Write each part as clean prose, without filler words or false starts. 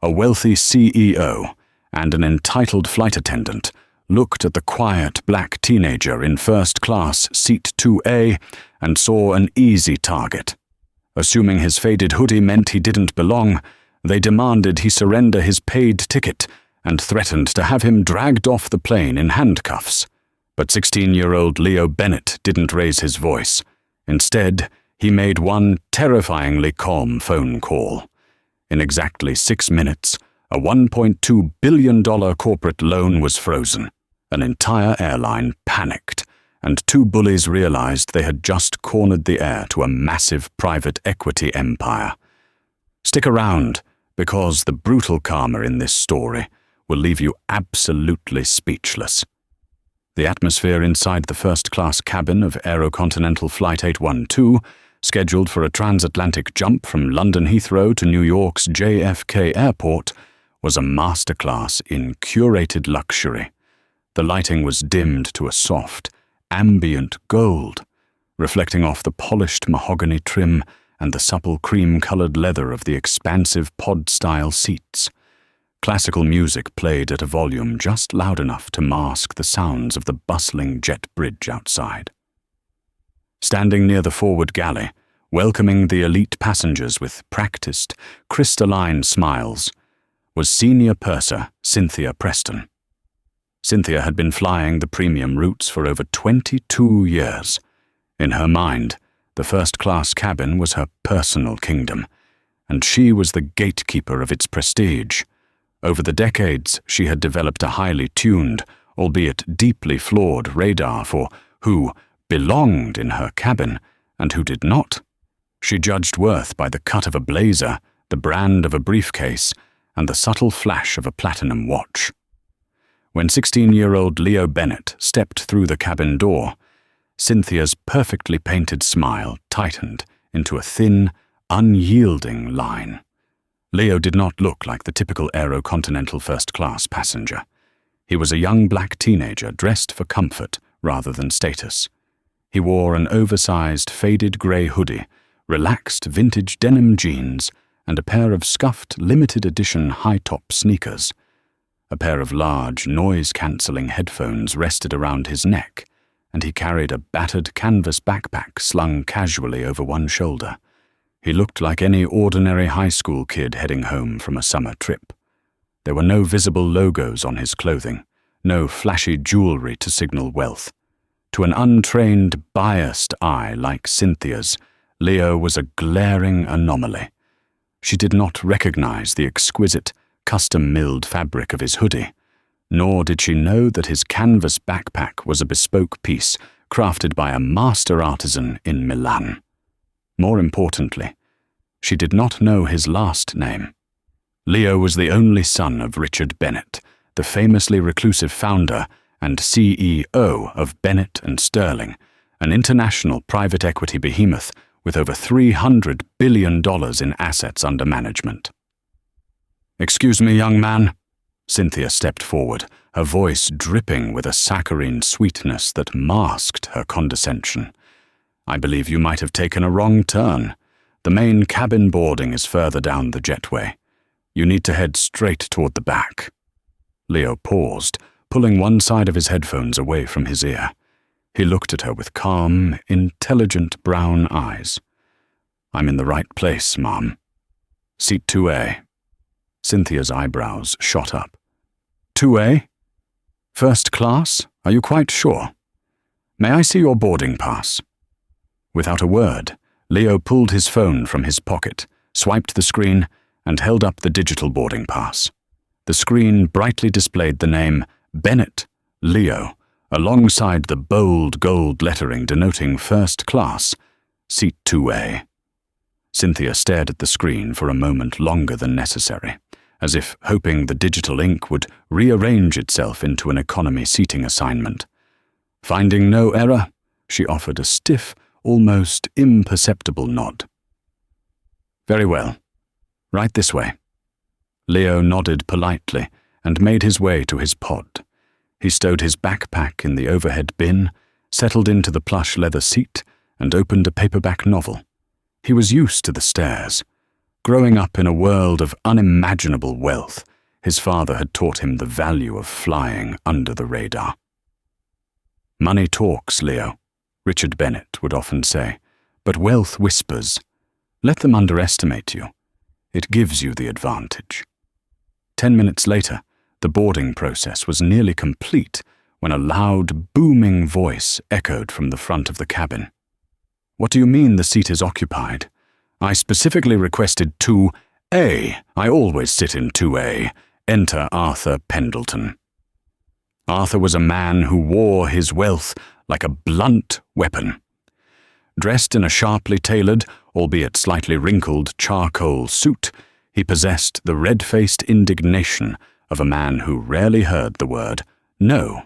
A wealthy CEO and an entitled flight attendant looked at the quiet black teenager in first class seat 2A and saw an easy target. Assuming his faded hoodie meant he didn't belong, they demanded he surrender his paid ticket and threatened to have him dragged off the plane in handcuffs. But 16-year-old Leo Bennett didn't raise his voice. Instead, he made one terrifyingly calm phone call. In exactly 6 minutes, a $1.2 billion corporate loan was frozen. An entire airline panicked, and two bullies realized they had just cornered the heir to a massive private equity empire. Stick around, because the brutal karma in this story will leave you absolutely speechless. The atmosphere inside the first-class cabin of Aerocontinental Flight 812, scheduled for a transatlantic jump from London Heathrow to New York's JFK Airport, was a masterclass in curated luxury. The lighting was dimmed to a soft, ambient gold, reflecting off the polished mahogany trim and the supple cream-colored leather of the expansive pod-style seats. Classical music played at a volume just loud enough to mask the sounds of the bustling jet bridge outside. Standing near the forward galley, welcoming the elite passengers with practiced, crystalline smiles, was senior purser Cynthia Preston. Cynthia had been flying the premium routes for over 22 years. In her mind, the first-class cabin was her personal kingdom, and she was the gatekeeper of its prestige. Over the decades, she had developed a highly tuned, albeit deeply flawed radar for who belonged in her cabin and who did not. She judged worth by the cut of a blazer, the brand of a briefcase, and the subtle flash of a platinum watch. When 16-year-old Leo Bennett stepped through the cabin door, Cynthia's perfectly painted smile tightened into a thin, unyielding line. Leo did not look like the typical Aerocontinental first-class passenger. He was a young black teenager dressed for comfort rather than status. He wore an oversized, faded grey hoodie, relaxed vintage denim jeans, and a pair of scuffed limited-edition high-top sneakers. A pair of large, noise-cancelling headphones rested around his neck, and he carried a battered canvas backpack slung casually over one shoulder. He looked like any ordinary high school kid heading home from a summer trip. There were no visible logos on his clothing, no flashy jewelry to signal wealth. To an untrained, biased eye like Cynthia's, Leo was a glaring anomaly. She did not recognize the exquisite, custom-milled fabric of his hoodie, nor did she know that his canvas backpack was a bespoke piece crafted by a master artisan in Milan. More importantly, she did not know his last name. Leo was the only son of Richard Bennett, the famously reclusive founder and CEO of Bennett and Sterling, an international private equity behemoth with over $300 billion in assets under management. "Excuse me, young man." Cynthia stepped forward, her voice dripping with a saccharine sweetness that masked her condescension. "I believe you might have taken a wrong turn. The main cabin boarding is further down the jetway. You need to head straight toward the back." Leo paused, pulling one side of his headphones away from his ear. He looked at her with calm, intelligent brown eyes. "I'm in the right place, Mom. Seat 2A. Cynthia's eyebrows shot up. "2A? First class? Are you quite sure? May I see your boarding pass?" Without a word, Leo pulled his phone from his pocket, swiped the screen, and held up the digital boarding pass. The screen brightly displayed the name Bennett, Leo, alongside the bold gold lettering denoting first class, seat 2A. Cynthia stared at the screen for a moment longer than necessary, as if hoping the digital ink would rearrange itself into an economy seating assignment. Finding no error, she offered a stiff, almost imperceptible nod. "Very well. Right this way." Leo nodded politely and made his way to his pod. He stowed his backpack in the overhead bin, settled into the plush leather seat, and opened a paperback novel. He was used to the stairs. Growing up in a world of unimaginable wealth, his father had taught him the value of flying under the radar. "Money talks, Leo," Richard Bennett would often say, "but wealth whispers. Let them underestimate you. It gives you the advantage." 10 minutes later, the boarding process was nearly complete when a loud, booming voice echoed from the front of the cabin. "What do you mean the seat is occupied? I specifically requested 2A. I always sit in 2A. Enter Arthur Pendleton." Arthur was a man who wore his wealth like a blunt weapon. Dressed in a sharply tailored, albeit slightly wrinkled, charcoal suit, he possessed the red-faced indignation of a man who rarely heard the word no.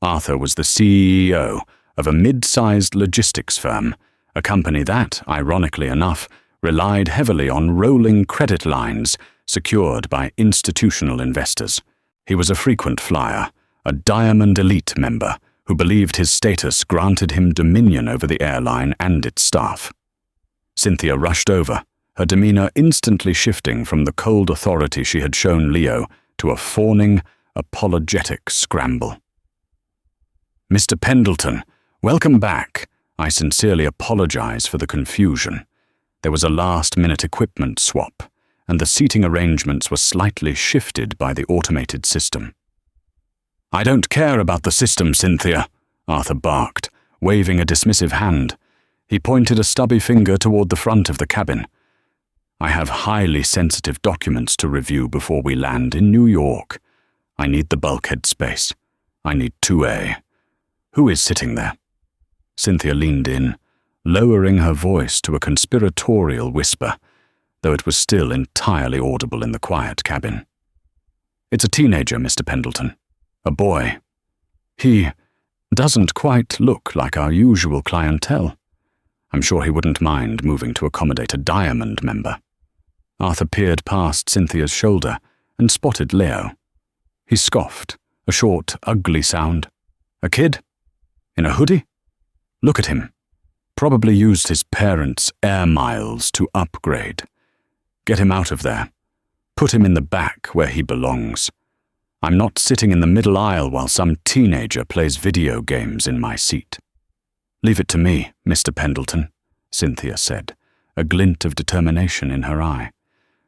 Arthur was the CEO of a mid-sized logistics firm, a company that, ironically enough, relied heavily on rolling credit lines secured by institutional investors. He was a frequent flyer, a Diamond Elite member who believed his status granted him dominion over the airline and its staff. Cynthia rushed over, her demeanor instantly shifting from the cold authority she had shown Leo to a fawning, apologetic scramble. "Mr. Pendleton, welcome back. I sincerely apologize for the confusion. There was a last-minute equipment swap, and the seating arrangements were slightly shifted by the automated system." "I don't care about the system, Cynthia," Arthur barked, waving a dismissive hand. He pointed a stubby finger toward the front of the cabin. "I have highly sensitive documents to review before we land in New York. I need the bulkhead space. I need 2A. Who is sitting there?" Cynthia leaned in, lowering her voice to a conspiratorial whisper, though it was still entirely audible in the quiet cabin. "It's a teenager, Mr. Pendleton. A boy. He doesn't quite look like our usual clientele. I'm sure he wouldn't mind moving to accommodate a Diamond member." Arthur peered past Cynthia's shoulder and spotted Leo. He scoffed, a short, ugly sound. "A kid? In a hoodie? Look at him. Probably used his parents' air miles to upgrade. Get him out of there. Put him in the back where he belongs. I'm not sitting in the middle aisle while some teenager plays video games in my seat." "Leave it to me, Mr. Pendleton," Cynthia said, a glint of determination in her eye.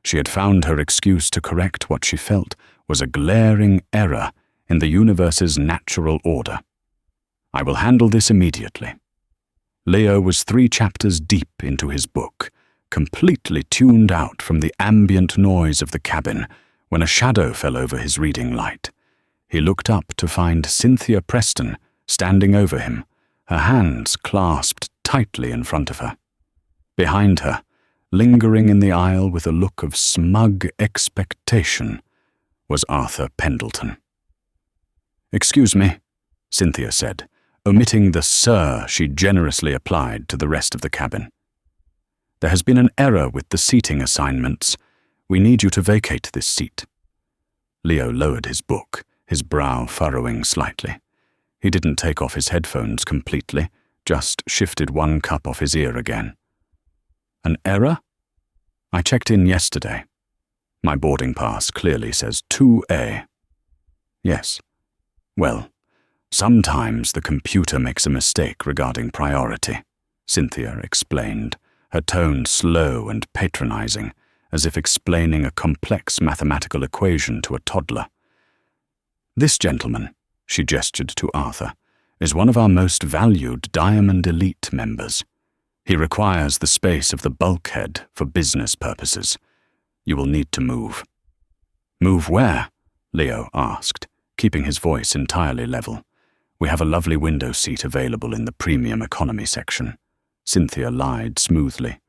She had found her excuse to correct what she felt was a glaring error in the universe's natural order. "I will handle this immediately." Leo was 3 chapters deep into his book, completely tuned out from the ambient noise of the cabin, when a shadow fell over his reading light. He looked up to find Cynthia Preston standing over him, her hands clasped tightly in front of her. Behind her, lingering in the aisle with a look of smug expectation, was Arthur Pendleton. "Excuse me," Cynthia said, omitting the "sir" she generously applied to the rest of the cabin. "There has been an error with the seating assignments. We need you to vacate this seat." Leo lowered his book, his brow furrowing slightly. He didn't take off his headphones completely, just shifted one cup off his ear again. "An error? I checked in yesterday. My boarding pass clearly says 2A. "Yes. Well, sometimes the computer makes a mistake regarding priority," Cynthia explained, her tone slow and patronizing, as if explaining a complex mathematical equation to a toddler. "This gentleman," she gestured to Arthur, "is one of our most valued Diamond Elite members. He requires the space of the bulkhead for business purposes. You will need to move." "Move where?" Leo asked, keeping his voice entirely level. "We have a lovely window seat available in the premium economy section," Cynthia lied smoothly.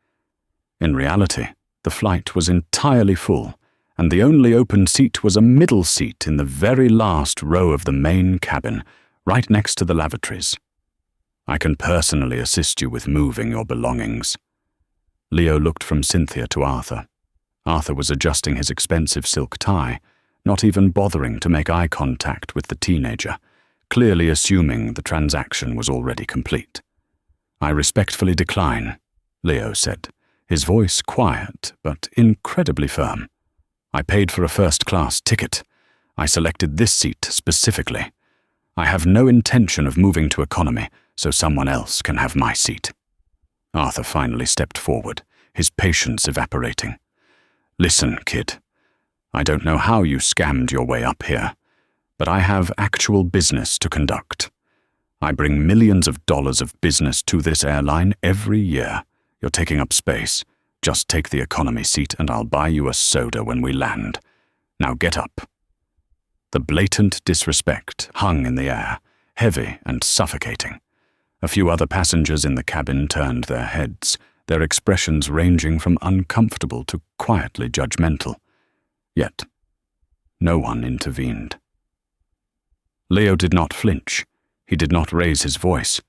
In reality, the flight was entirely full, and the only open seat was a middle seat in the very last row of the main cabin, right next to the lavatories. "I can personally assist you with moving your belongings." Leo looked from Cynthia to Arthur. Arthur was adjusting his expensive silk tie, not even bothering to make eye contact with the teenager, clearly assuming the transaction was already complete. "I respectfully decline," Leo said, his voice quiet but incredibly firm. "I paid for a first-class ticket. I selected this seat specifically. I have no intention of moving to economy so someone else can have my seat." Arthur finally stepped forward, his patience evaporating. "Listen, kid. I don't know how you scammed your way up here, but I have actual business to conduct. I bring millions of dollars of business to this airline every year. You're taking up space. Just take the economy seat and I'll buy you a soda when we land. Now get up." The blatant disrespect hung in the air, heavy and suffocating. A few other passengers in the cabin turned their heads, their expressions ranging from uncomfortable to quietly judgmental. Yet, no one intervened. Leo did not flinch. He did not raise his voice.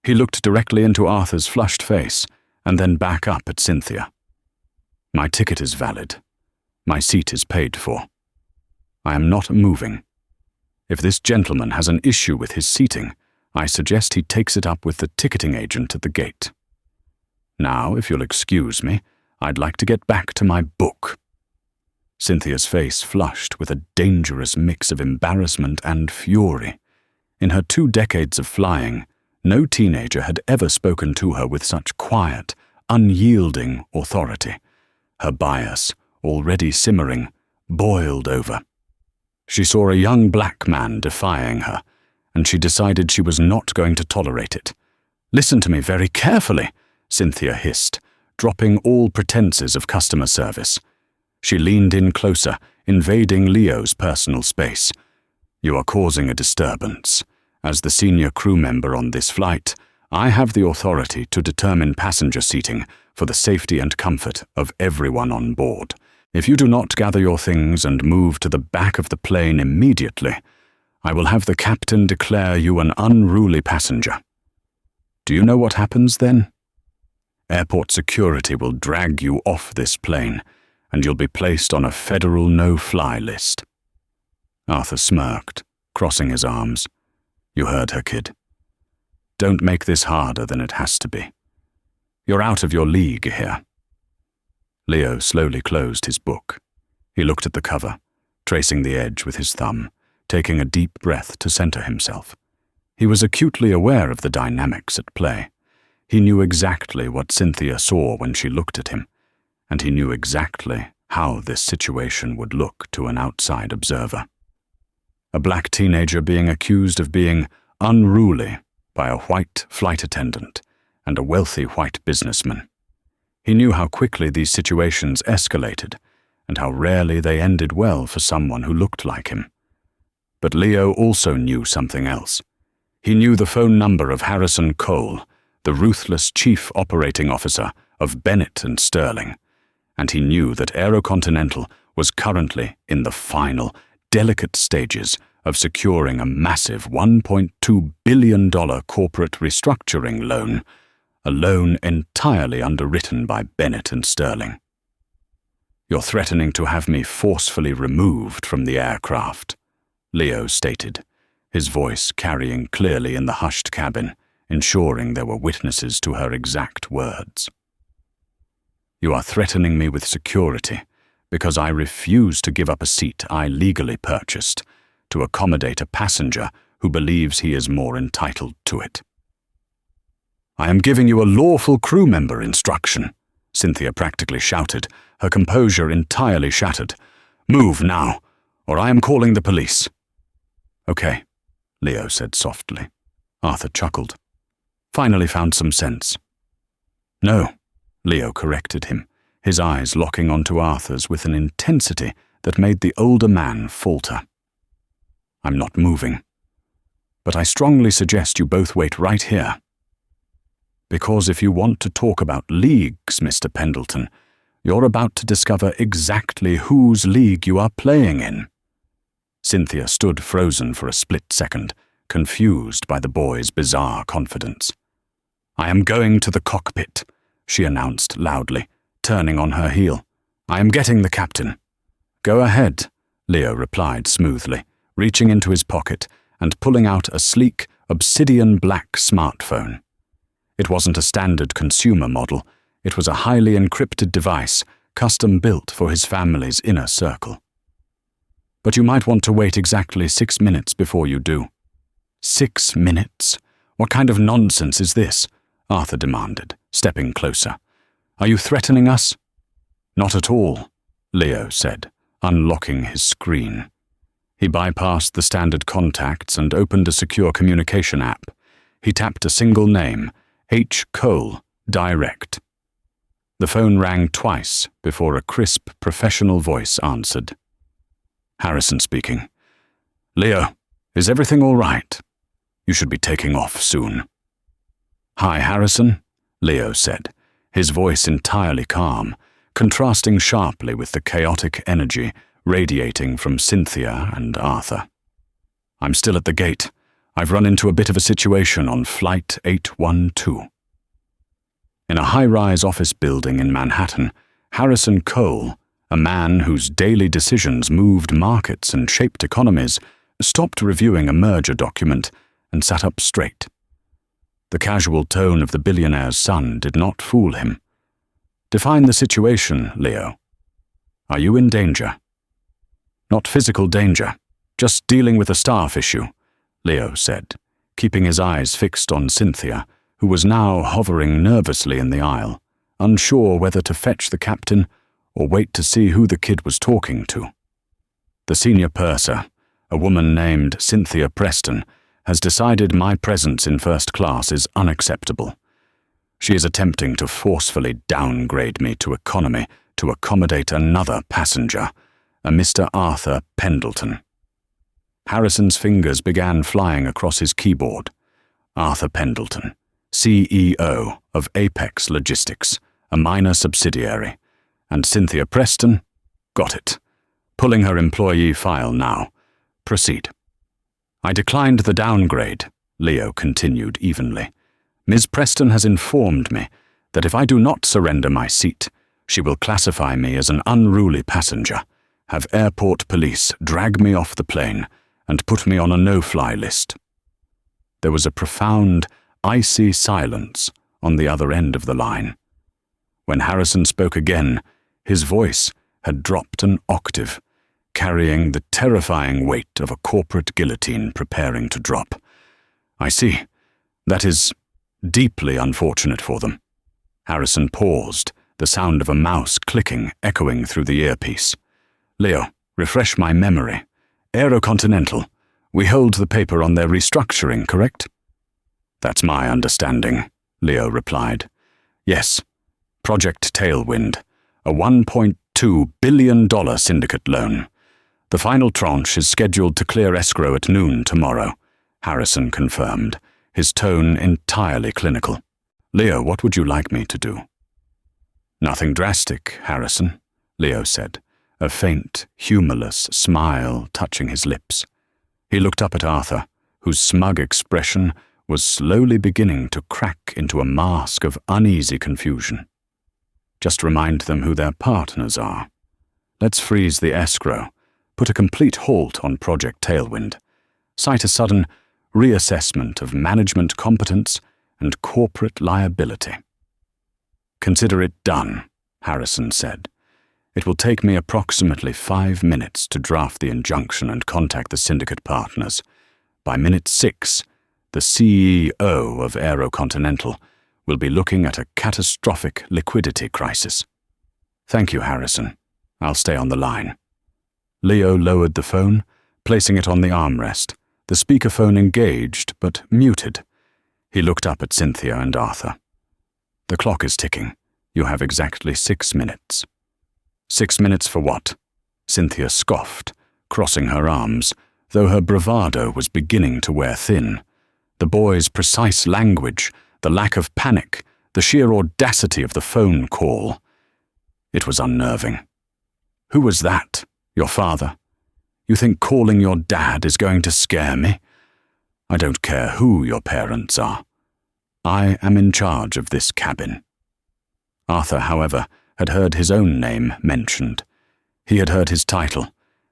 He looked directly into Arthur's flushed face and then back up at Cynthia. "My ticket is valid. My seat is paid for. I am not moving. If this gentleman has an issue with his seating, I suggest he takes it up with the ticketing agent at the gate. Now, if you'll excuse me, I'd like to get back to my book." Cynthia's face flushed with a dangerous mix of embarrassment and fury. In her 2 decades of flying, no teenager had ever spoken to her with such quiet, unyielding authority. Her bias, already simmering, boiled over. She saw a young black man defying her, and she decided she was not going to tolerate it. "Listen to me very carefully," Cynthia hissed, dropping all pretenses of customer service. She leaned in closer, invading Leo's personal space. "You are causing a disturbance. As the senior crew member on this flight, I have the authority to determine passenger seating for the safety and comfort of everyone on board. If you do not gather your things and move to the back of the plane immediately, I will have the captain declare you an unruly passenger. Do you know what happens then? Airport security will drag you off this plane, and you'll be placed on a federal no-fly list." Arthur smirked, crossing his arms. "You heard her, kid. Don't make this harder than it has to be. You're out of your league here." Leo slowly closed his book. He looked at the cover, tracing the edge with his thumb, taking a deep breath to center himself. He was acutely aware of the dynamics at play. He knew exactly what Cynthia saw when she looked at him, and he knew exactly how this situation would look to an outside observer. A black teenager being accused of being unruly by a white flight attendant and a wealthy white businessman. He knew how quickly these situations escalated and how rarely they ended well for someone who looked like him. But Leo also knew something else. He knew the phone number of Harrison Cole, the ruthless chief operating officer of Bennett and Sterling, and he knew that Aerocontinental was currently in the final, delicate stages of securing a massive $1.2 billion corporate restructuring loan, a loan entirely underwritten by Bennett and Sterling. "You're threatening to have me forcefully removed from the aircraft," Leo stated, his voice carrying clearly in the hushed cabin, ensuring there were witnesses to her exact words. "You are threatening me with security because I refuse to give up a seat I legally purchased to accommodate a passenger who believes he is more entitled to it." "I am giving you a lawful crew member instruction," Cynthia practically shouted, her composure entirely shattered. "Move now, or I am calling the police." "Okay," Leo said softly. Arthur chuckled. "Finally found some sense." "No," Leo corrected him, his eyes locking onto Arthur's with an intensity that made the older man falter. "I'm not moving. But I strongly suggest you both wait right here. Because if you want to talk about leagues, Mr. Pendleton, you're about to discover exactly whose league you are playing in." Cynthia stood frozen for a split second, confused by the boy's bizarre confidence. "I am going to the cockpit," she announced loudly, turning on her heel. "I am getting the captain." "Go ahead," Leo replied smoothly, reaching into his pocket and pulling out a sleek, obsidian black smartphone. It wasn't a standard consumer model. It was a highly encrypted device, custom-built for his family's inner circle. But you might want to wait exactly 6 minutes before you do. 6 minutes? What kind of nonsense is this? Arthur demanded, stepping closer. Are you threatening us? Not at all, Leo said, unlocking his screen. He bypassed the standard contacts and opened a secure communication app. He tapped a single name, H. Cole, Direct. The phone rang twice before a crisp, professional voice answered. Harrison speaking. Leo, is everything all right? You should be taking off soon. Hi, Harrison, Leo said, his voice entirely calm, contrasting sharply with the chaotic energy radiating from Cynthia and Arthur. I'm still at the gate. I've run into a bit of a situation on Flight 812. In a high-rise office building in Manhattan, Harrison Cole, a man whose daily decisions moved markets and shaped economies, stopped reviewing a merger document and sat up straight. The casual tone of the billionaire's son did not fool him. Define the situation, Leo. Are you in danger? Not physical danger, just dealing with a staff issue, Leo said, keeping his eyes fixed on Cynthia, who was now hovering nervously in the aisle, unsure whether to fetch the captain or wait to see who the kid was talking to. The senior purser, a woman named Cynthia Preston, has decided my presence in first class is unacceptable. She is attempting to forcefully downgrade me to economy to accommodate another passenger, a Mr. Arthur Pendleton. Harrison's fingers began flying across his keyboard. Arthur Pendleton, CEO of Apex Logistics, a minor subsidiary. And Cynthia Preston? Got it. Pulling her employee file now. Proceed. I declined the downgrade, Leo continued evenly. Ms. Preston has informed me that if I do not surrender my seat, she will classify me as an unruly passenger, have airport police drag me off the plane, and put me on a no-fly list. There was a profound, icy silence on the other end of the line. When Harrison spoke again, his voice had dropped an octave, carrying the terrifying weight of a corporate guillotine preparing to drop. I see. That is deeply unfortunate for them. Harrison paused, the sound of a mouse clicking echoing through the earpiece. Leo, refresh my memory. Aerocontinental. We hold the paper on their restructuring, correct? That's my understanding, Leo replied. Yes. Project Tailwind, a $1.2 billion syndicate loan. The final tranche is scheduled to clear escrow at noon tomorrow, Harrison confirmed, his tone entirely clinical. Leo, what would you like me to do? Nothing drastic, Harrison, Leo said, a faint, humorless smile touching his lips. He looked up at Arthur, whose smug expression was slowly beginning to crack into a mask of uneasy confusion. Just remind them who their partners are. Let's freeze the escrow, put a complete halt on Project Tailwind, cite a sudden reassessment of management competence and corporate liability. Consider it done, Harrison said. It will take me approximately 5 minutes to draft the injunction and contact the syndicate partners. By minute 6, the CEO of Aerocontinental will be looking at a catastrophic liquidity crisis. Thank you, Harrison. I'll stay on the line. Leo lowered the phone, placing it on the armrest, the speakerphone engaged but muted. He looked up at Cynthia and Arthur. The clock is ticking. You have exactly 6 minutes. 6 minutes for what? Cynthia scoffed, crossing her arms, though her bravado was beginning to wear thin. The boy's precise language, the lack of panic, the sheer audacity of the phone call. It was unnerving. Who was that? Your father? You think calling your dad is going to scare me? I don't care who your parents are. I am in charge of this cabin. Arthur, however, had heard his own name mentioned. He had heard his title,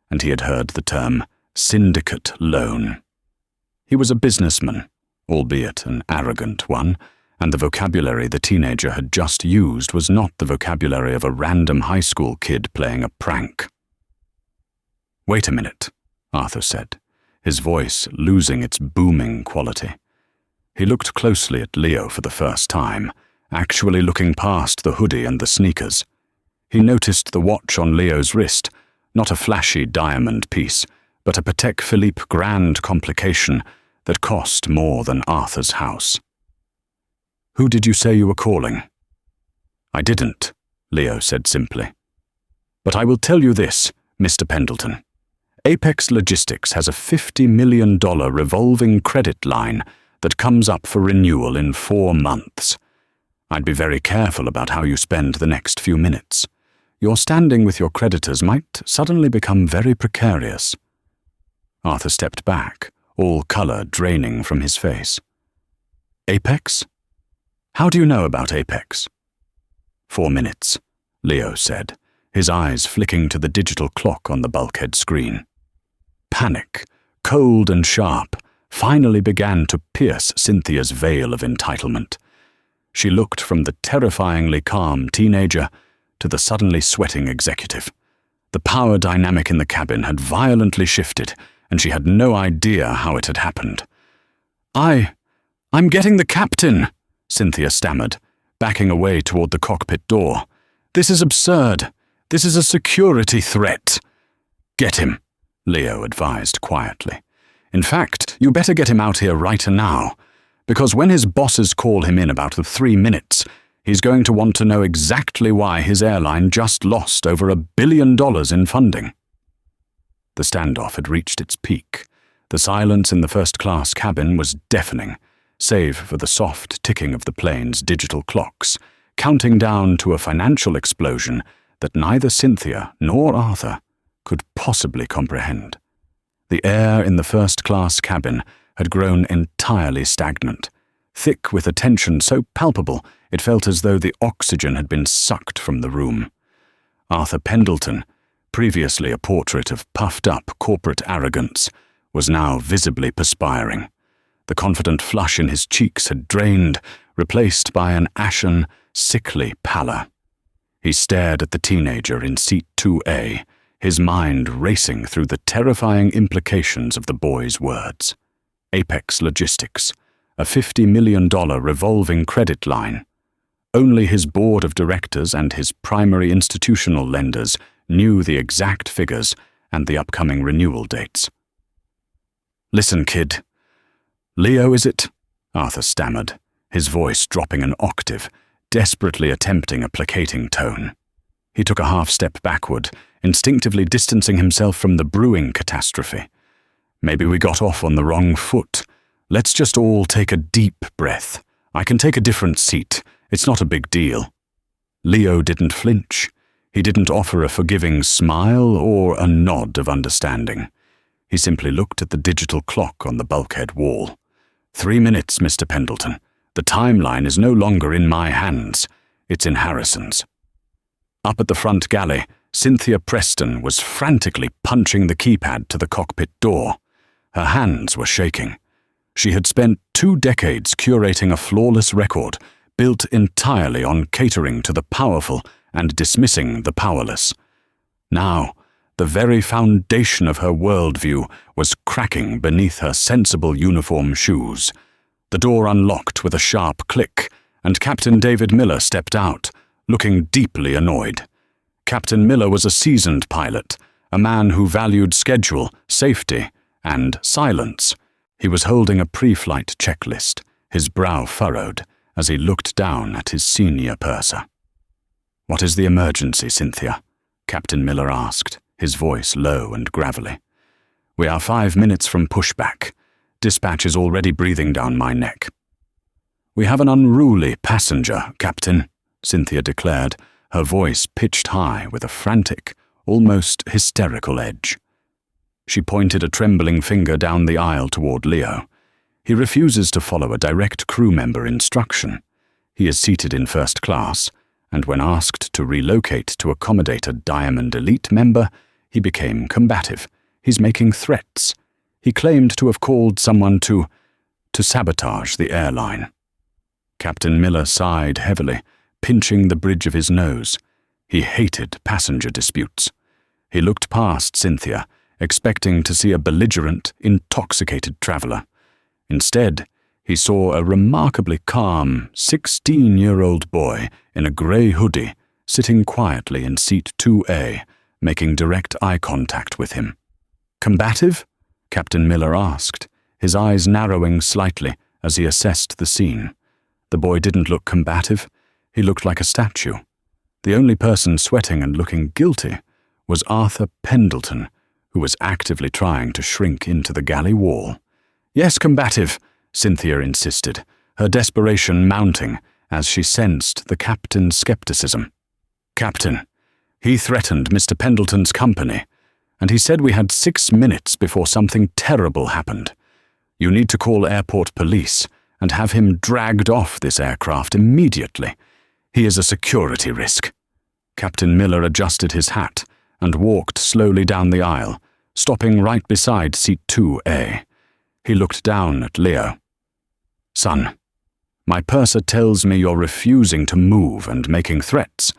and he had heard the term syndicate loan. He was a businessman, albeit an arrogant one, and the vocabulary the teenager had just used was not the vocabulary of a random high school kid playing a prank. "Wait a minute," Arthur said, his voice losing its booming quality. He looked closely at Leo for the first time, actually looking past the hoodie and the sneakers. He noticed the watch on Leo's wrist, not a flashy diamond piece, but a Patek Philippe grand complication that cost more than Arthur's house. "Who did you say you were calling?" "I didn't," Leo said simply. "But I will tell you this, Mr. Pendleton. Apex Logistics has a $50 million revolving credit line that comes up for renewal in 4 months. I'd be very careful about how you spend the next few minutes. Your standing with your creditors might suddenly become very precarious." Arthur stepped back, all color draining from his face. "Apex? How do you know about Apex?" 4 minutes, Leo said, his eyes flicking to the digital clock on the bulkhead screen. Panic, cold and sharp, finally began to pierce Cynthia's veil of entitlement. She looked from the terrifyingly calm teenager to the suddenly sweating executive. The power dynamic in the cabin had violently shifted, and she had no idea how it had happened. I'm getting the captain," Cynthia stammered, backing away toward the cockpit door. "This is absurd. This is a security threat." "Get him," Leo advised quietly. "In fact, you better get him out here right now, because when his bosses call him in about the 3 minutes, he's going to want to know exactly why his airline just lost over $1 billion in funding." The standoff had reached its peak. The silence in the first-class cabin was deafening, save for the soft ticking of the plane's digital clocks, counting down to a financial explosion that neither Cynthia nor Arthur could possibly comprehend. The air in the first-class cabin had grown entirely stagnant, thick with a tension so palpable it felt as though the oxygen had been sucked from the room. Arthur Pendleton, previously a portrait of puffed-up corporate arrogance, was now visibly perspiring. The confident flush in his cheeks had drained, replaced by an ashen, sickly pallor. He stared at the teenager in seat 2A, his mind racing through the terrifying implications of the boy's words. Apex Logistics, a $50 million revolving credit line. Only his board of directors and his primary institutional lenders knew the exact figures and the upcoming renewal dates. "Listen, kid." "Leo, is it?" Arthur stammered, his voice dropping an octave, desperately attempting a placating tone. He took a half-step backward, instinctively distancing himself from the brewing catastrophe. "Maybe we got off on the wrong foot. Let's just all take a deep breath. I can take a different seat. It's not a big deal." Leo didn't flinch. He didn't offer a forgiving smile or a nod of understanding. He simply looked at the digital clock on the bulkhead wall. 3 minutes, Mr. Pendleton. The timeline is no longer in my hands. It's in Harrison's. Up at the front galley, Cynthia Preston was frantically punching the keypad to the cockpit door. Her hands were shaking. She had spent 2 decades curating a flawless record, built entirely on catering to the powerful and dismissing the powerless. Now, the very foundation of her worldview was cracking beneath her sensible uniform shoes. The door unlocked with a sharp click, and Captain David Miller stepped out, looking deeply annoyed. Captain Miller was a seasoned pilot, a man who valued schedule, safety, and silence. He was holding a pre-flight checklist, his brow furrowed, as he looked down at his senior purser. "What is the emergency, Cynthia?" Captain Miller asked, his voice low and gravelly. "We are 5 minutes from pushback. Dispatch is already breathing down my neck." "We have an unruly passenger, Captain," Cynthia declared, her voice pitched high with a frantic, almost hysterical edge. She pointed a trembling finger down the aisle toward Leo. "He refuses to follow a direct crew member instruction. He is seated in first class, and when asked to relocate to accommodate a Diamond Elite member, he became combative. He's making threats. He claimed to have called someone to sabotage the airline." Captain Miller sighed heavily, pinching the bridge of his nose. He hated passenger disputes. He looked past Cynthia, expecting to see a belligerent, intoxicated traveller. Instead, he saw a remarkably calm 16-year-old boy in a grey hoodie sitting quietly in seat 2A, making direct eye contact with him. "Combative?" Captain Miller asked, his eyes narrowing slightly as he assessed the scene. The boy didn't look combative. He looked like a statue. The only person sweating and looking guilty was Arthur Pendleton, who was actively trying to shrink into the galley wall. "Yes, combative," Cynthia insisted, her desperation mounting as she sensed the captain's skepticism. "Captain, he threatened Mr. Pendleton's company, and he said we had 6 minutes before something terrible happened. You need to call airport police and have him dragged off this aircraft immediately. He is a security risk." Captain Miller adjusted his hat and walked slowly down the aisle, stopping right beside seat 2A. He looked down at Leo. "Son, my purser tells me you're refusing to move and making threats.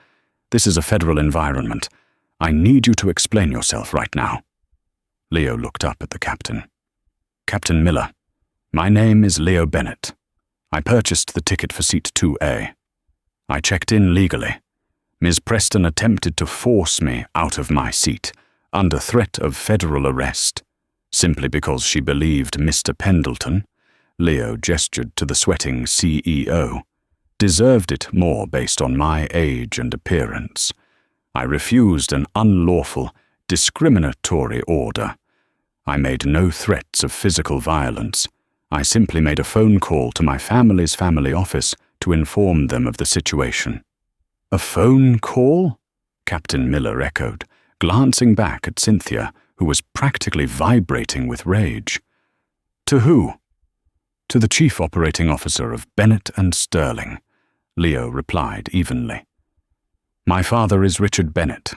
This is a federal environment. I need you to explain yourself right now." Leo looked up at the captain. "Captain Miller, my name is Leo Bennett. I purchased the ticket for seat 2A. I checked in legally. Ms. Preston attempted to force me out of my seat under threat of federal arrest, simply because she believed Mr. Pendleton," Leo gestured to the sweating CEO, "deserved it more based on my age and appearance. I refused an unlawful, discriminatory order. I made no threats of physical violence. I simply made a phone call to my family's family office to inform them of the situation." "A phone call?" Captain Miller echoed, glancing back at Cynthia, who was practically vibrating with rage. "To who?" "To the chief operating officer of Bennett and Sterling," Leo replied evenly. "My father is Richard Bennett,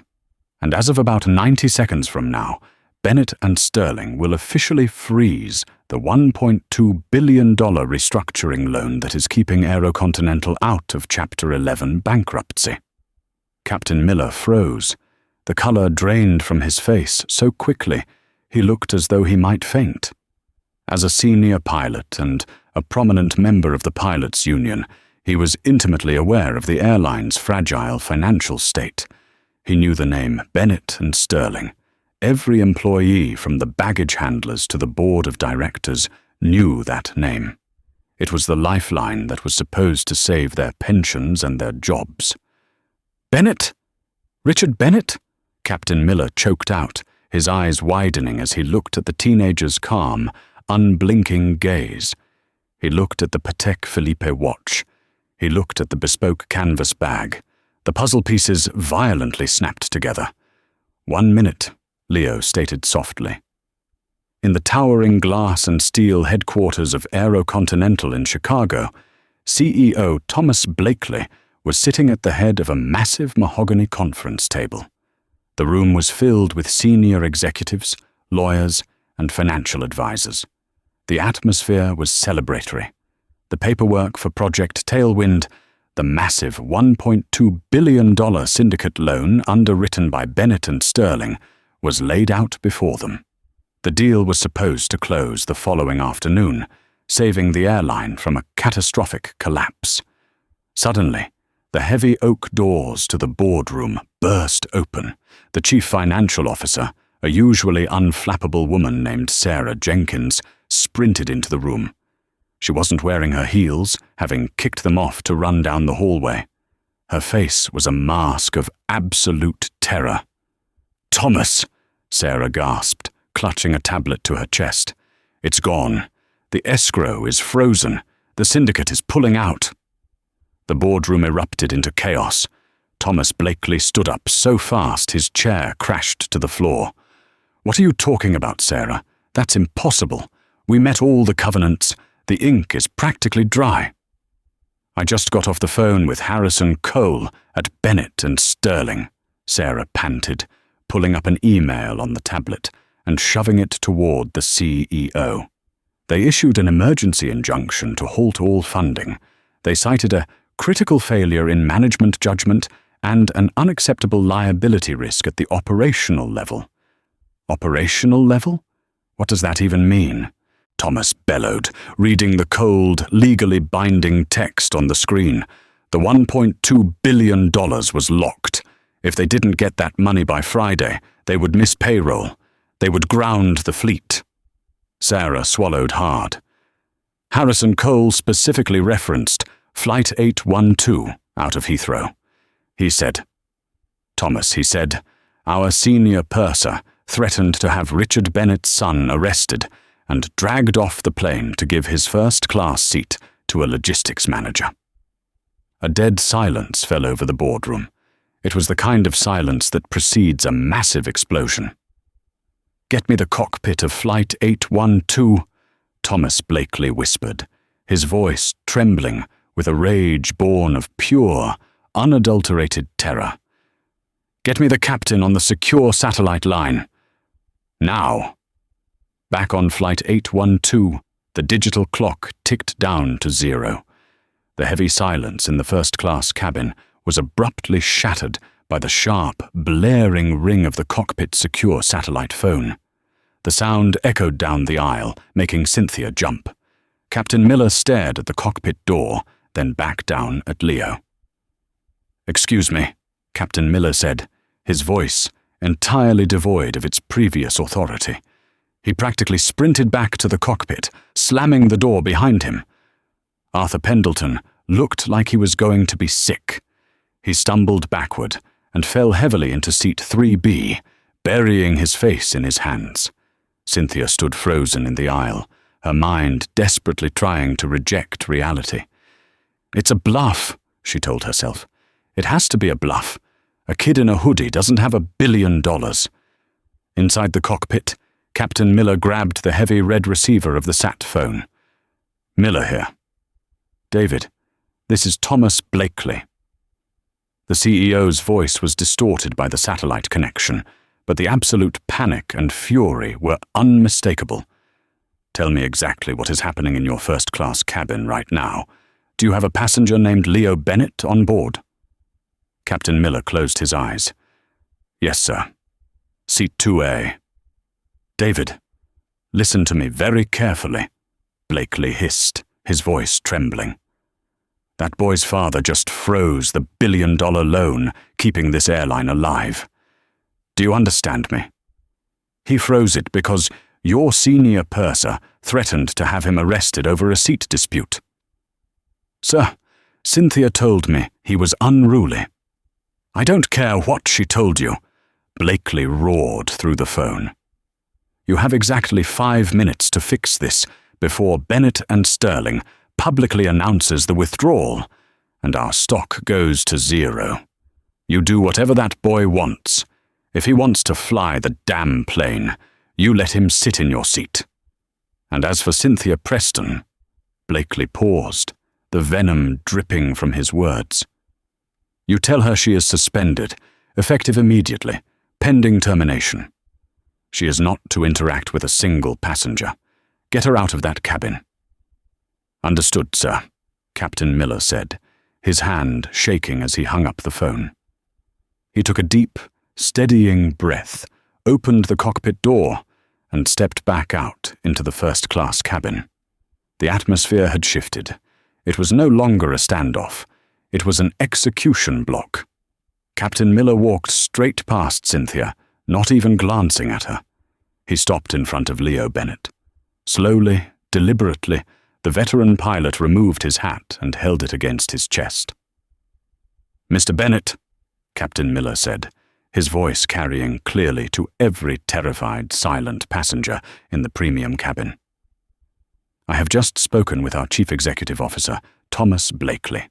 and as of about 90 seconds from now, Bennett and Sterling will officially freeze the $1.2 billion restructuring loan that is keeping Aerocontinental out of Chapter 11 bankruptcy." Captain Miller froze. The colour drained from his face so quickly he looked as though he might faint. As a senior pilot and a prominent member of the pilots' union, he was intimately aware of the airline's fragile financial state. He knew the name Bennett and Sterling. Every employee, from the baggage handlers to the board of directors, knew that name. It was the lifeline that was supposed to save their pensions and their jobs. "Bennett? Richard Bennett?" Captain Miller choked out, his eyes widening as he looked at the teenager's calm, unblinking gaze. He looked at the Patek Philippe watch. He looked at the bespoke canvas bag. The puzzle pieces violently snapped together. "1 minute," Leo stated softly. In the towering glass and steel headquarters of Aerocontinental in Chicago, CEO Thomas Blakely was sitting at the head of a massive mahogany conference table. The room was filled with senior executives, lawyers, and financial advisors. The atmosphere was celebratory. The paperwork for Project Tailwind, the massive $1.2 billion syndicate loan underwritten by Bennett and Sterling, was laid out before them. The deal was supposed to close the following afternoon, saving the airline from a catastrophic collapse. Suddenly, the heavy oak doors to the boardroom burst open. The chief financial officer, a usually unflappable woman named Sarah Jenkins, sprinted into the room. She wasn't wearing her heels, having kicked them off to run down the hallway. Her face was a mask of absolute terror. "Thomas!" Sarah gasped, clutching a tablet to her chest. "It's gone. The escrow is frozen. The syndicate is pulling out." The boardroom erupted into chaos. Thomas Blakely stood up so fast his chair crashed to the floor. "What are you talking about, Sarah? That's impossible. We met all the covenants. The ink is practically dry." "I just got off the phone with Harrison Cole at Bennett and Sterling," Sarah panted, pulling up an email on the tablet and shoving it toward the CEO. "They issued an emergency injunction to halt all funding. They cited a critical failure in management judgment and an unacceptable liability risk at the operational level. Operational level? What does that even mean? Thomas bellowed, reading the cold, legally binding text on the screen. The $1.2 billion was locked. If they didn't get that money by Friday, they would miss payroll. They would ground the fleet. Sarah swallowed hard. Harrison Cole specifically referenced Flight 812 out of Heathrow. He said, "Thomas," he said, "our senior purser threatened to have Richard Bennett's son arrested and dragged off the plane to give his first-class seat to a logistics manager." A dead silence fell over the boardroom. It was the kind of silence that precedes a massive explosion. "Get me the cockpit of Flight 812, Thomas Blakely whispered, his voice trembling with a rage born of pure, unadulterated terror. "Get me the captain on the secure satellite line. Now." Back on Flight 812, the digital clock ticked down to 0. The heavy silence in the first-class cabin was abruptly shattered by the sharp, blaring ring of the cockpit secure satellite phone. The sound echoed down the aisle, making Cynthia jump. Captain Miller stared at the cockpit door, then back down at Leo. "Excuse me," Captain Miller said, his voice entirely devoid of its previous authority. He practically sprinted back to the cockpit, slamming the door behind him. Arthur Pendleton looked like he was going to be sick. He stumbled backward and fell heavily into seat 3B, burying his face in his hands. Cynthia stood frozen in the aisle, her mind desperately trying to reject reality. "It's a bluff," she told herself. "It has to be a bluff. A kid in a hoodie doesn't have $1 billion. Inside the cockpit, Captain Miller grabbed the heavy red receiver of the sat phone. "Miller here. David, this is Thomas Blakely." The CEO's voice was distorted by the satellite connection, but the absolute panic and fury were unmistakable. "Tell me exactly what is happening in your first-class cabin right now. Do you have a passenger named Leo Bennett on board?" Captain Miller closed his eyes. "Yes, sir. Seat 2A. "David, listen to me very carefully," Blakely hissed, his voice trembling. "That boy's father just froze the $1 billion loan keeping this airline alive. Do you understand me? He froze it because your senior purser threatened to have him arrested over a seat dispute. Sir, Cynthia told me he was unruly." "I don't care what she told you," Blakely roared through the phone. "You have exactly 5 minutes to fix this before Bennett and Sterling publicly announces the withdrawal, and our stock goes to 0. You do whatever that boy wants. If he wants to fly the damn plane, you let him sit in your seat. And as for Cynthia Preston," Blakely paused, the venom dripping from his words, "you tell her she is suspended, effective immediately, pending termination. She is not to interact with a single passenger. Get her out of that cabin." "Understood, sir," Captain Miller said, his hand shaking as he hung up the phone. He took a deep, steadying breath, opened the cockpit door, and stepped back out into the first-class cabin. The atmosphere had shifted. It was no longer a standoff. It was an execution block. Captain Miller walked straight past Cynthia, not even glancing at her. He stopped in front of Leo Bennett. Slowly, deliberately, the veteran pilot removed his hat and held it against his chest. "Mr. Bennett," Captain Miller said, his voice carrying clearly to every terrified, silent passenger in the premium cabin. "I have just spoken with our Chief Executive Officer, Thomas Blakely.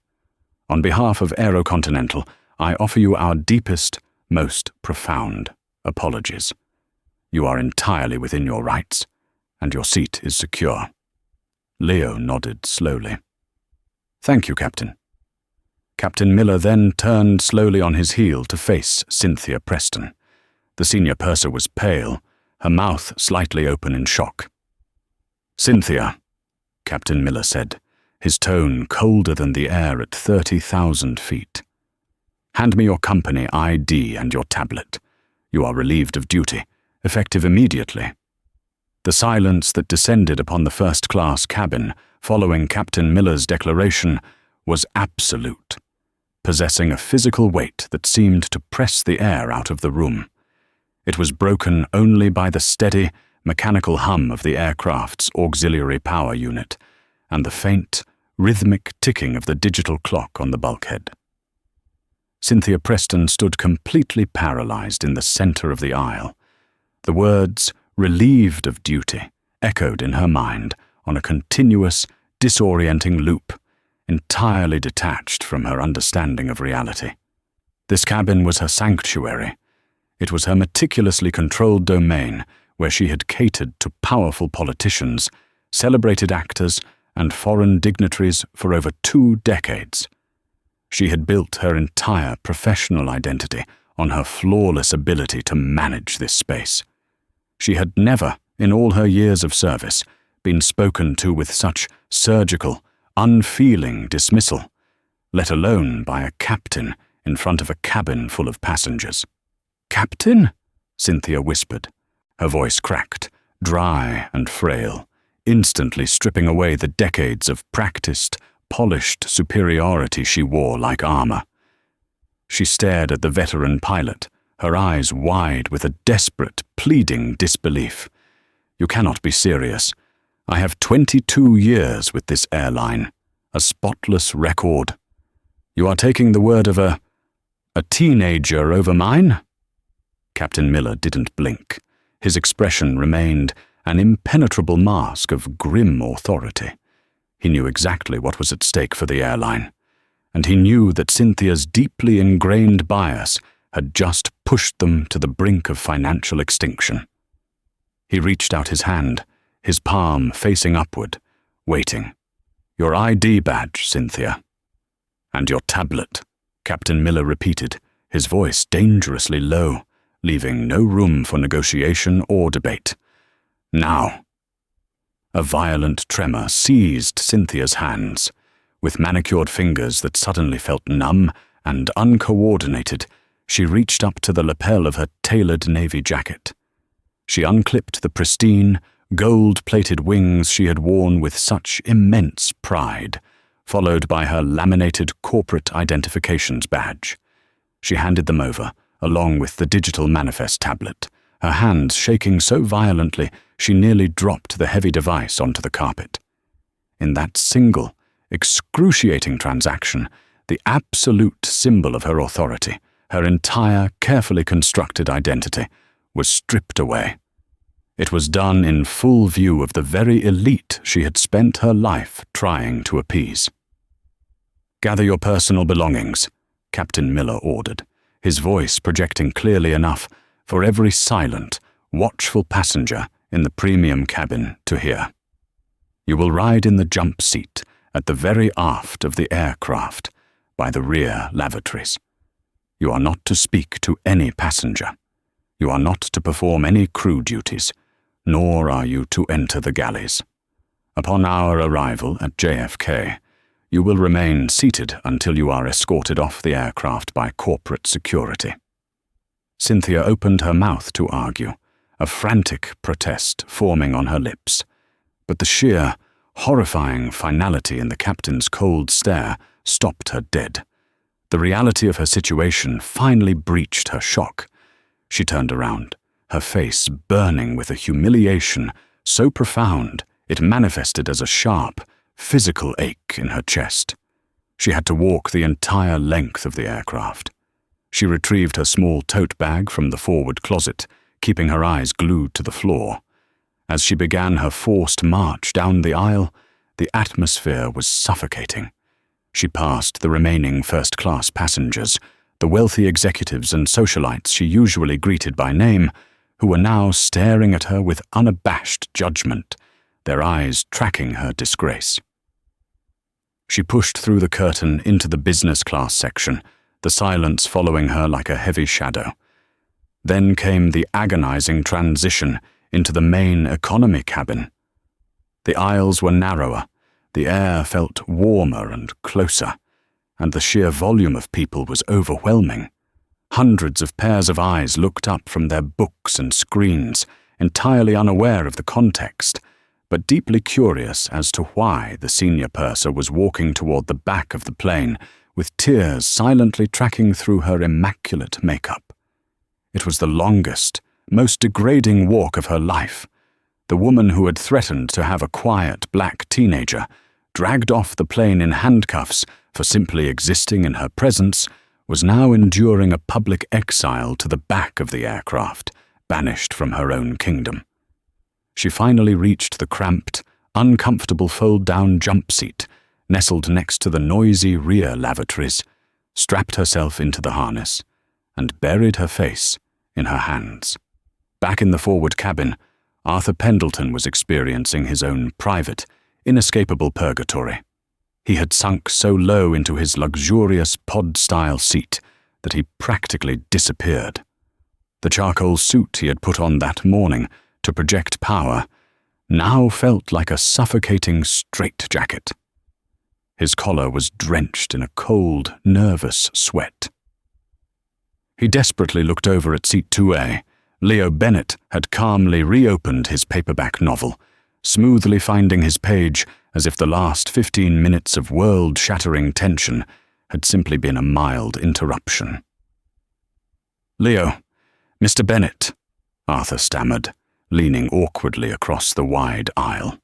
On behalf of Aerocontinental, I offer you our deepest, most profound apologies. You are entirely within your rights, and your seat is secure." Leo nodded slowly. "Thank you, Captain." Captain Miller then turned slowly on his heel to face Cynthia Preston. The senior purser was pale, her mouth slightly open in shock. "Cynthia," Captain Miller said, his tone colder than the air at 30,000 feet. "Hand me your company ID and your tablet. You are relieved of duty, effective immediately." The silence that descended upon the first-class cabin following Captain Miller's declaration was absolute, possessing a physical weight that seemed to press the air out of the room. It was broken only by the steady, mechanical hum of the aircraft's auxiliary power unit and the faint, rhythmic ticking of the digital clock on the bulkhead. Cynthia Preston stood completely paralyzed in the center of the aisle. The words, "relieved of duty," echoed in her mind on a continuous, disorienting loop, entirely detached from her understanding of reality. This cabin was her sanctuary. It was her meticulously controlled domain where she had catered to powerful politicians, celebrated actors, and foreign dignitaries for over 2 decades. She had built her entire professional identity on her flawless ability to manage this space. She had never, in all her years of service, been spoken to with such surgical, unfeeling dismissal, let alone by a captain in front of a cabin full of passengers. "Captain?" Cynthia whispered. Her voice cracked, dry and frail, instantly stripping away the decades of practiced, polished superiority she wore like armor. She stared at the veteran pilot, her eyes wide with a desperate, pleading disbelief. "You cannot be serious. I have 22 years with this airline, a spotless record. You are taking the word of a teenager over mine?" Captain Miller didn't blink. His expression remained an impenetrable mask of grim authority. He knew exactly what was at stake for the airline, and he knew that Cynthia's deeply ingrained bias had just pushed them to the brink of financial extinction. He reached out his hand, his palm facing upward, waiting. "Your ID badge, Cynthia." "And your tablet," Captain Miller repeated, his voice dangerously low, leaving no room for negotiation or debate. "Now." A violent tremor seized Cynthia's hands. With manicured fingers that suddenly felt numb and uncoordinated, she reached up to the lapel of her tailored navy jacket. She unclipped the pristine, gold-plated wings she had worn with such immense pride, followed by her laminated corporate identifications badge. She handed them over, along with the digital manifest tablet, her hands shaking so violently she nearly dropped the heavy device onto the carpet. In that single, excruciating transaction, the absolute symbol of her authority, her entire carefully constructed identity, was stripped away. It was done in full view of the very elite she had spent her life trying to appease. "Gather your personal belongings," Captain Miller ordered, his voice projecting clearly enough for every silent, watchful passenger in the premium cabin to hear. "You will ride in the jump seat at the very aft of the aircraft, by the rear lavatories. You are not to speak to any passenger. You are not to perform any crew duties, nor are you to enter the galleys. Upon our arrival at JFK, you will remain seated until you are escorted off the aircraft by corporate security." Cynthia opened her mouth to argue, a frantic protest forming on her lips, but the sheer, horrifying finality in the captain's cold stare stopped her dead. The reality of her situation finally breached her shock. She turned around, her face burning with a humiliation so profound it manifested as a sharp, physical ache in her chest. She had to walk the entire length of the aircraft. She retrieved her small tote bag from the forward closet, keeping her eyes glued to the floor. As she began her forced march down the aisle, the atmosphere was suffocating. She passed the remaining first-class passengers, the wealthy executives and socialites she usually greeted by name, who were now staring at her with unabashed judgment, their eyes tracking her disgrace. She pushed through the curtain into the business class section, the silence following her like a heavy shadow. Then came the agonizing transition into the main economy cabin. The aisles were narrower, The air felt warmer and closer, and the sheer volume of people was overwhelming. Hundreds of pairs of eyes looked up from their books and screens, entirely unaware of the context, but deeply curious as to why the senior purser was walking toward the back of the plane, with tears silently tracking through her immaculate makeup. It was the longest, most degrading walk of her life. The woman who had threatened to have a quiet black teenager, dragged off the plane in handcuffs for simply existing in her presence, was now enduring a public exile to the back of the aircraft, banished from her own kingdom. She finally reached the cramped, uncomfortable fold-down jump seat, nestled next to the noisy rear lavatories, strapped herself into the harness, and buried her face in her hands. Back in the forward cabin, Arthur Pendleton was experiencing his own private, inescapable purgatory. He had sunk so low into his luxurious pod-style seat that he practically disappeared. The charcoal suit he had put on that morning to project power now felt like a suffocating straitjacket. His collar was drenched in a cold, nervous sweat. He desperately looked over at seat 2A. Leo Bennett had calmly reopened his paperback novel, smoothly finding his page as if the last 15 minutes of world-shattering tension had simply been a mild interruption. "Leo, Mr. Bennett," Arthur stammered, leaning awkwardly across the wide aisle.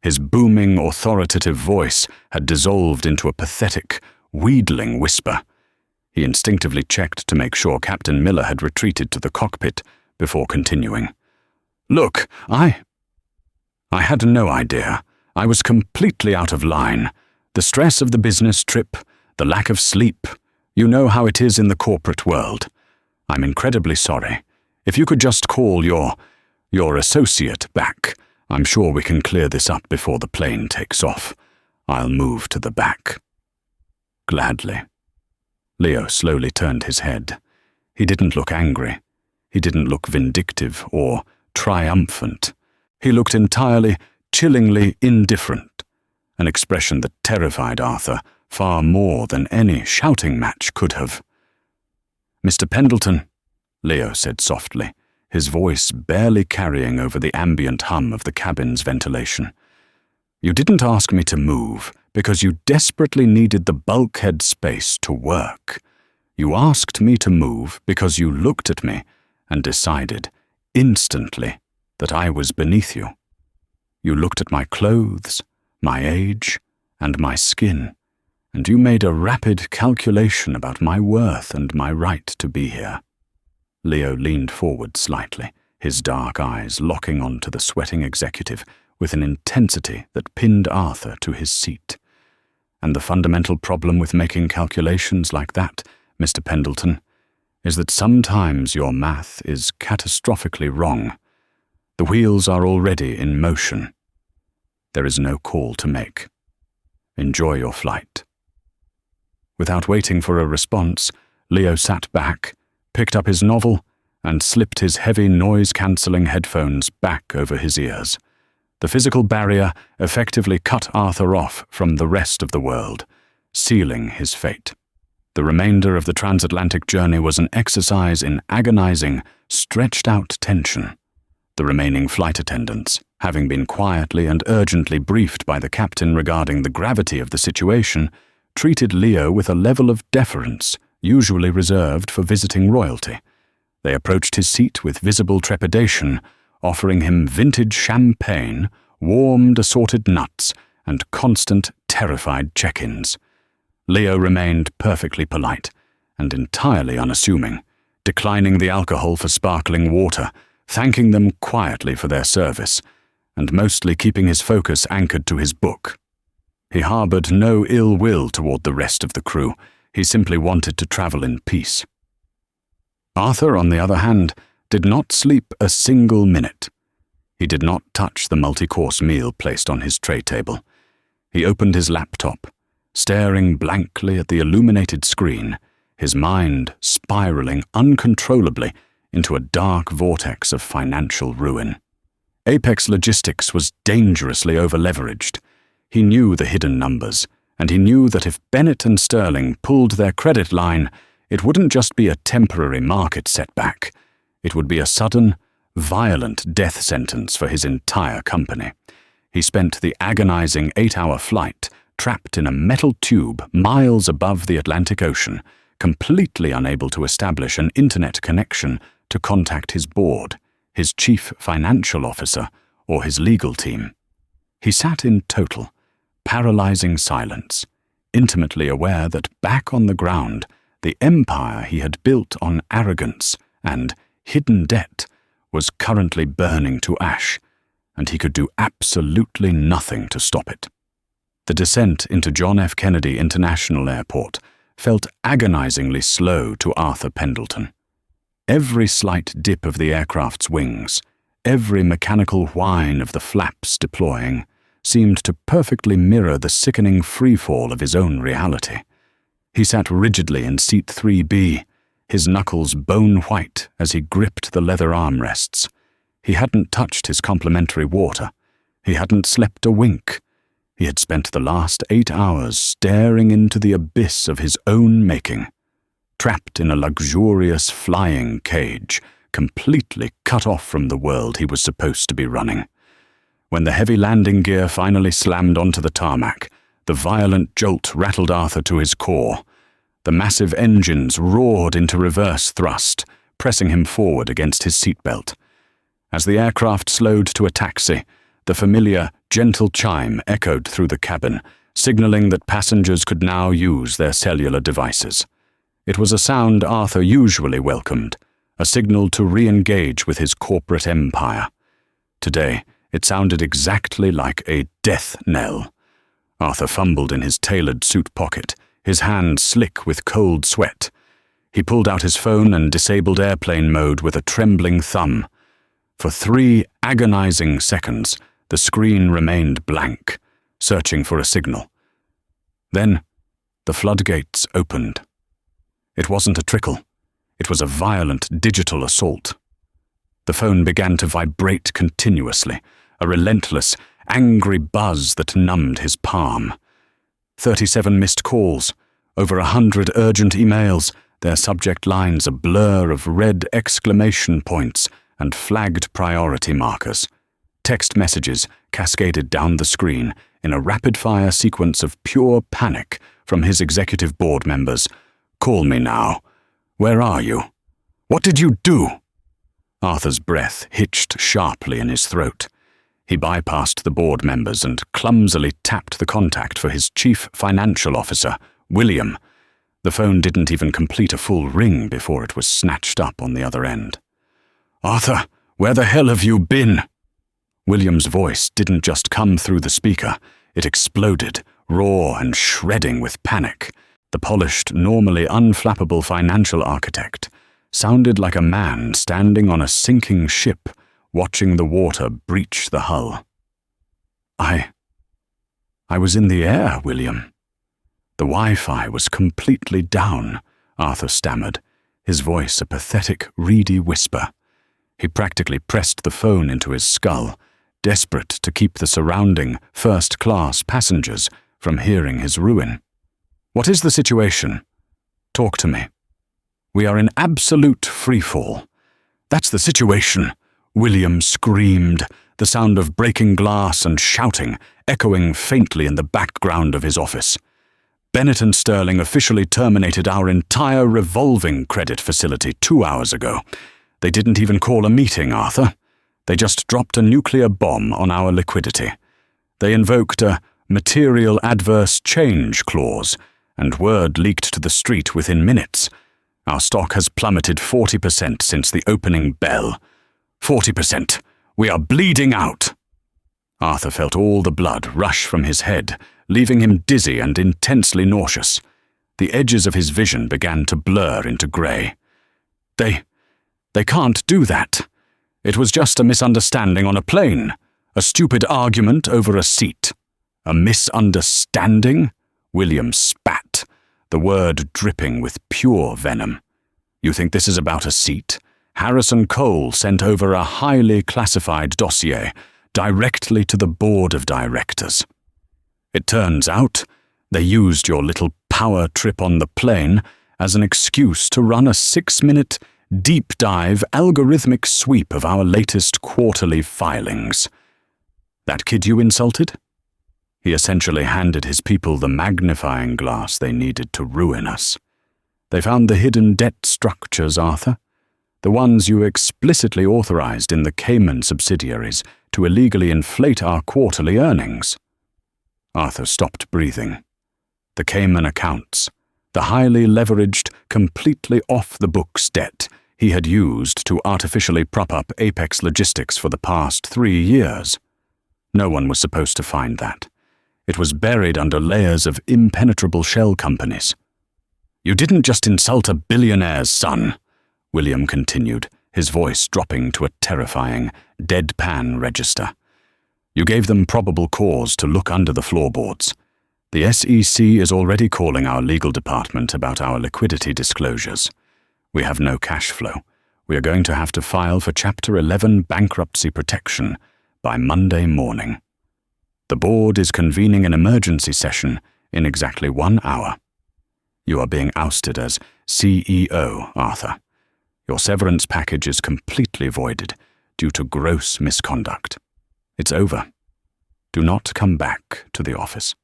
His booming, authoritative voice had dissolved into a pathetic, wheedling whisper. He instinctively checked to make sure Captain Miller had retreated to the cockpit before continuing. "Look, I had no idea. I was completely out of line. The stress of the business trip, the lack of sleep. You know how it is in the corporate world. I'm incredibly sorry. If you could just call your associate back, I'm sure we can clear this up before the plane takes off. I'll move to the back." "Gladly." Leo slowly turned his head. He didn't look angry. He didn't look vindictive or triumphant. He looked entirely, chillingly indifferent, an expression that terrified Arthur far more than any shouting match could have. "Mr. Pendleton," Leo said softly, his voice barely carrying over the ambient hum of the cabin's ventilation. "You didn't ask me to move because you desperately needed the bulkhead space to work. You asked me to move because you looked at me and decided, instantly, that I was beneath you. You looked at my clothes, my age, and my skin, and you made a rapid calculation about my worth and my right to be here." Leo leaned forward slightly, his dark eyes locking onto the sweating executive with an intensity that pinned Arthur to his seat. "And the fundamental problem with making calculations like that, Mr. Pendleton, is that sometimes your math is catastrophically wrong. The wheels are already in motion. There is no call to make. Enjoy your flight." Without waiting for a response, Leo sat back, picked up his novel, and slipped his heavy noise-cancelling headphones back over his ears. The physical barrier effectively cut Arthur off from the rest of the world, sealing his fate. The remainder of the transatlantic journey was an exercise in agonizing, stretched-out tension. The remaining flight attendants, having been quietly and urgently briefed by the captain regarding the gravity of the situation, treated Leo with a level of deference usually reserved for visiting royalty. They approached his seat with visible trepidation, offering him vintage champagne, warmed assorted nuts, and constant, terrified check-ins. Leo remained perfectly polite and entirely unassuming, declining the alcohol for sparkling water, thanking them quietly for their service, and mostly keeping his focus anchored to his book. He harbored no ill will toward the rest of the crew. He simply wanted to travel in peace. Arthur, on the other hand, did not sleep a single minute. He did not touch the multi-course meal placed on his tray table. He opened his laptop, staring blankly at the illuminated screen, his mind spiraling uncontrollably into a dark vortex of financial ruin. Apex Logistics was dangerously over-leveraged. He knew the hidden numbers, and he knew that if Bennett and Sterling pulled their credit line, it wouldn't just be a temporary market setback. It would be a sudden, violent death sentence for his entire company. He spent the agonizing 8-hour flight trapped in a metal tube miles above the Atlantic Ocean, completely unable to establish an internet connection to contact his board, his chief financial officer, or his legal team. He sat in total, paralyzing silence, intimately aware that back on the ground, the empire he had built on arrogance and hidden debt was currently burning to ash, and he could do absolutely nothing to stop it. The descent into John F. Kennedy International Airport felt agonizingly slow to Arthur Pendleton. Every slight dip of the aircraft's wings, every mechanical whine of the flaps deploying, seemed to perfectly mirror the sickening freefall of his own reality. He sat rigidly in seat 3B, his knuckles bone-white as he gripped the leather armrests. He hadn't touched his complimentary water. He hadn't slept a wink. He had spent the last 8 hours staring into the abyss of his own making, trapped in a luxurious flying cage, completely cut off from the world he was supposed to be running. When the heavy landing gear finally slammed onto the tarmac, the violent jolt rattled Arthur to his core. The massive engines roared into reverse thrust, pressing him forward against his seatbelt. As the aircraft slowed to a taxi, the familiar, gentle chime echoed through the cabin, signaling that passengers could now use their cellular devices. It was a sound Arthur usually welcomed, a signal to re-engage with his corporate empire. Today, it sounded exactly like a death knell. Arthur fumbled in his tailored suit pocket, his hand slick with cold sweat. He pulled out his phone and disabled airplane mode with a trembling thumb. For 3 agonizing seconds, the screen remained blank, searching for a signal. Then, the floodgates opened. It wasn't a trickle. It was a violent digital assault. The phone began to vibrate continuously, a relentless, angry buzz that numbed his palm. 37 missed calls, over 100 urgent emails, their subject lines a blur of red exclamation points and flagged priority markers. Text messages cascaded down the screen in a rapid-fire sequence of pure panic from his executive board members. "Call me now. Where are you? What did you do?" Arthur's breath hitched sharply in his throat. He bypassed the board members and clumsily tapped the contact for his chief financial officer, William. The phone didn't even complete a full ring before it was snatched up on the other end. "Arthur, where the hell have you been?" William's voice didn't just come through the speaker. It exploded, raw and shredding with panic. The polished, normally unflappable financial architect sounded like a man standing on a sinking ship, watching the water breach the hull. I was in the air, William. The Wi-Fi was completely down, Arthur stammered, his voice a pathetic, reedy whisper. He practically pressed the phone into his skull, desperate to keep the surrounding first-class passengers from hearing his ruin. "What is the situation? Talk to me." "We are in absolute freefall." "That's the situation," William screamed, the sound of breaking glass and shouting echoing faintly in the background of his office. "Bennett and Sterling officially terminated our entire revolving credit facility 2 hours ago. They didn't even call a meeting, Arthur. They just dropped a nuclear bomb on our liquidity. They invoked a material adverse change clause, and word leaked to the street within minutes. Our stock has plummeted 40% since the opening bell. 40%. We are bleeding out." Arthur felt all the blood rush from his head, leaving him dizzy and intensely nauseous. The edges of his vision began to blur into grey. They can't do that. It was just a misunderstanding on a plane, a stupid argument over a seat. A misunderstanding? William spat, the word dripping with pure venom. "You think this is about a seat? Harrison Cole sent over a highly classified dossier directly to the board of directors." It turns out they used your little power trip on the plane as an excuse to run a 6-minute, deep-dive algorithmic sweep of our latest quarterly filings. That kid you insulted? He essentially handed his people the magnifying glass they needed to ruin us. They found the hidden debt structures, Arthur. The ones you explicitly authorized in the Cayman subsidiaries to illegally inflate our quarterly earnings. Arthur stopped breathing. The Cayman accounts, the highly leveraged, completely off-the-books debt he had used to artificially prop up Apex Logistics for the past 3 years. No one was supposed to find that. It was buried under layers of impenetrable shell companies. You didn't just insult a billionaire's son, William continued, his voice dropping to a terrifying, deadpan register. You gave them probable cause to look under the floorboards. The SEC is already calling our legal department about our liquidity disclosures. We have no cash flow. We are going to have to file for Chapter 11 bankruptcy protection by Monday morning. The board is convening an emergency session in exactly 1 hour. You are being ousted as CEO, Arthur. Your severance package is completely voided due to gross misconduct. It's over. Do not come back to the office.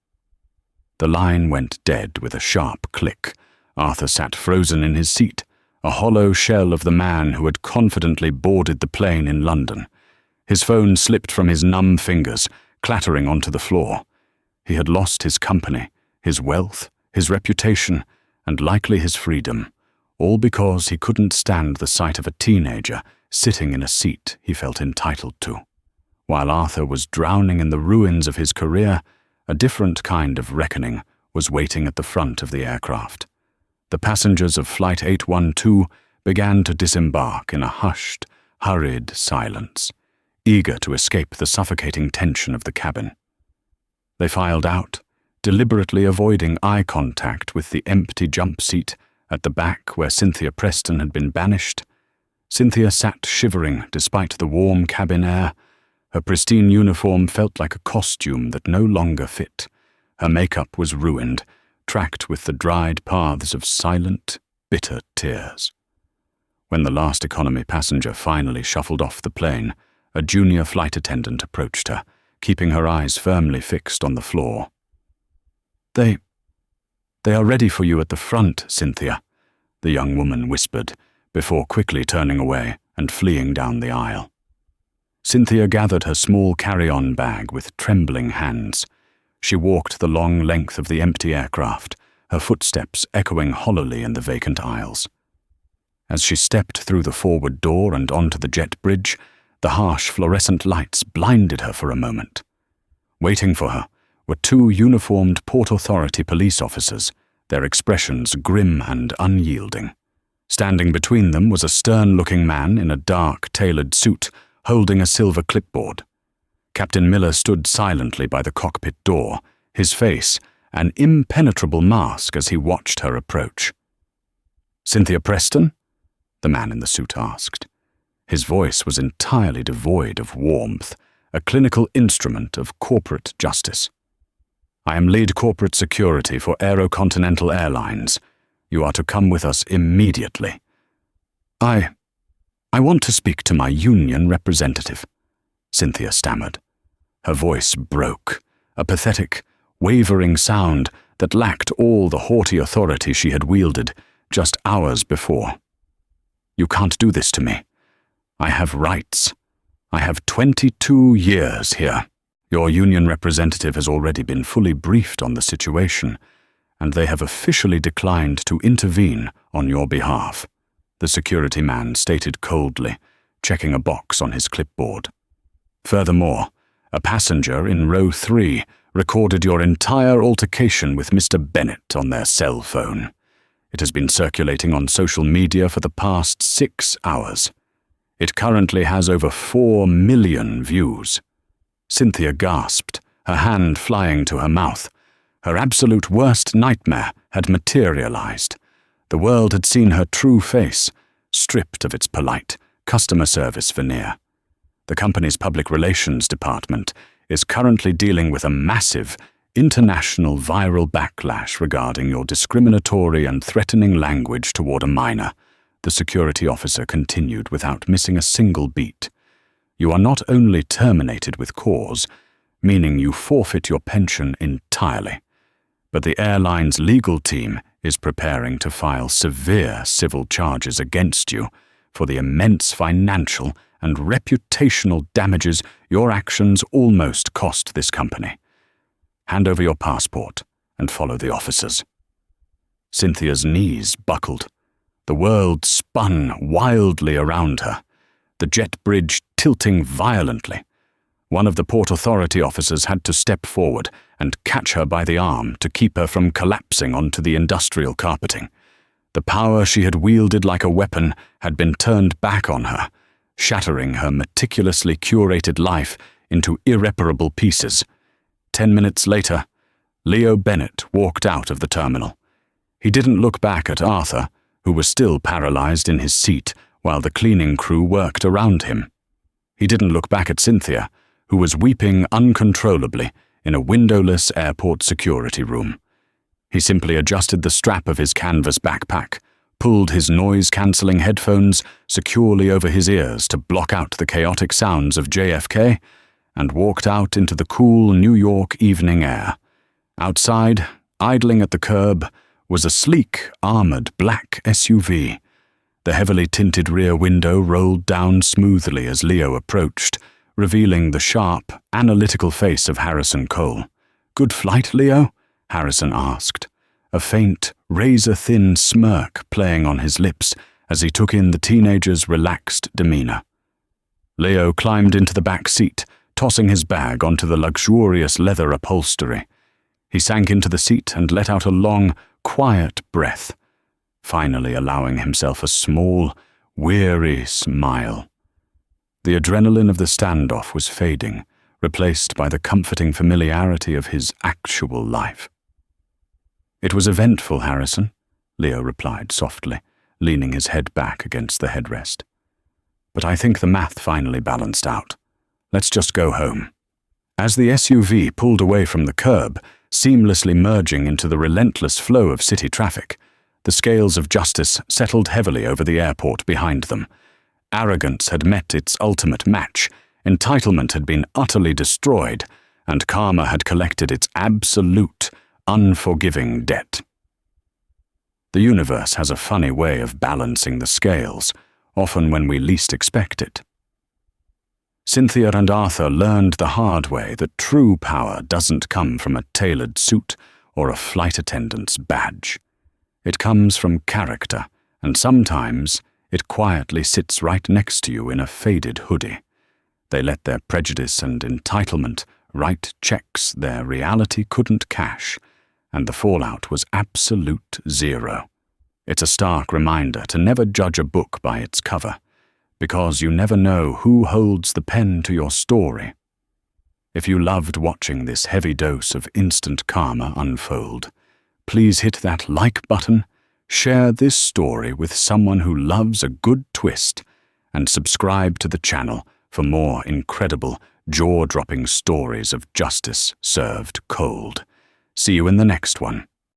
The line went dead with a sharp click. Arthur sat frozen in his seat, a hollow shell of the man who had confidently boarded the plane in London. His phone slipped from his numb fingers, clattering onto the floor. He had lost his company, his wealth, his reputation, and likely his freedom, all because he couldn't stand the sight of a teenager sitting in a seat he felt entitled to. While Arthur was drowning in the ruins of his career, a different kind of reckoning was waiting at the front of the aircraft. The passengers of Flight 812 began to disembark in a hushed, hurried silence, eager to escape the suffocating tension of the cabin. They filed out, deliberately avoiding eye contact with the empty jump seat at the back where Cynthia Preston had been banished. Cynthia sat shivering despite the warm cabin air. Her pristine uniform felt like a costume that no longer fit. Her makeup was ruined, tracked with the dried paths of silent, bitter tears. When the last economy passenger finally shuffled off the plane, a junior flight attendant approached her, keeping her eyes firmly fixed on the floor. They are ready for you at the front, Cynthia," the young woman whispered, before quickly turning away and fleeing down the aisle. Cynthia gathered her small carry-on bag with trembling hands. She walked the long length of the empty aircraft, her footsteps echoing hollowly in the vacant aisles. As she stepped through the forward door and onto the jet bridge, the harsh fluorescent lights blinded her for a moment. Waiting for her were 2 uniformed Port Authority police officers, their expressions grim and unyielding. Standing between them was a stern-looking man in a dark, tailored suit, holding a silver clipboard. Captain Miller stood silently by the cockpit door, his face an impenetrable mask as he watched her approach. "Cynthia Preston?" the man in the suit asked. His voice was entirely devoid of warmth, a clinical instrument of corporate justice. "I am lead corporate security for Aerocontinental Airlines. You are to come with us immediately." I want to speak to my union representative," Cynthia stammered. Her voice broke, a pathetic, wavering sound that lacked all the haughty authority she had wielded just hours before. "You can't do this to me. I have rights. I have 22 years here." Your union representative has already been fully briefed on the situation, and they have officially declined to intervene on your behalf, the security man stated coldly, checking a box on his clipboard. "Furthermore, a passenger in row 3 recorded your entire altercation with Mr. Bennett on their cell phone. It has been circulating on social media for the past 6 hours. It currently has over 4 million views." Cynthia gasped, her hand flying to her mouth. Her absolute worst nightmare had materialized. The world had seen her true face, stripped of its polite, customer service veneer. The company's public relations department is currently dealing with a massive, international viral backlash regarding your discriminatory and threatening language toward a minor, the security officer continued without missing a single beat. You are not only terminated with cause, meaning you forfeit your pension entirely, but the airline's legal team is preparing to file severe civil charges against you for the immense financial and reputational damages your actions almost cost this company. Hand over your passport and follow the officers. Cynthia's knees buckled. The world spun wildly around her, the jet bridge tilting violently. One of the Port Authority officers had to step forward and catch her by the arm to keep her from collapsing onto the industrial carpeting. The power she had wielded like a weapon had been turned back on her, shattering her meticulously curated life into irreparable pieces. 10 minutes later, Leo Bennett walked out of the terminal. He didn't look back at Arthur, who was still paralyzed in his seat while the cleaning crew worked around him. He didn't look back at Cynthia, who was weeping uncontrollably in a windowless airport security room. He simply adjusted the strap of his canvas backpack, pulled his noise-cancelling headphones securely over his ears to block out the chaotic sounds of JFK, and walked out into the cool New York evening air. Outside, idling at the curb, was a sleek, armored black SUV. The heavily tinted rear window rolled down smoothly as Leo approached, revealing the sharp, analytical face of Harrison Cole. "Good flight, Leo?" Harrison asked, a faint, razor-thin smirk playing on his lips as he took in the teenager's relaxed demeanor. Leo climbed into the back seat, tossing his bag onto the luxurious leather upholstery. He sank into the seat and let out a long, quiet breath, finally allowing himself a small, weary smile. The adrenaline of the standoff was fading, replaced by the comforting familiarity of his actual life. "It was eventful, Harrison," Leo replied softly, leaning his head back against the headrest. "But I think the math finally balanced out. Let's just go home." As the SUV pulled away from the curb, seamlessly merging into the relentless flow of city traffic, the scales of justice settled heavily over the airport behind them. Arrogance had met its ultimate match, entitlement had been utterly destroyed, and karma had collected its absolute, unforgiving debt. The universe has a funny way of balancing the scales, often when we least expect it. Cynthia and Arthur learned the hard way that true power doesn't come from a tailored suit or a flight attendant's badge. It comes from character, and sometimes it quietly sits right next to you in a faded hoodie. They let their prejudice and entitlement write checks their reality couldn't cash, and the fallout was absolute zero. It's a stark reminder to never judge a book by its cover, because you never know who holds the pen to your story. If you loved watching this heavy dose of instant karma unfold, please hit that like button, share this story with someone who loves a good twist, and subscribe to the channel for more incredible, jaw-dropping stories of justice served cold. See you in the next one.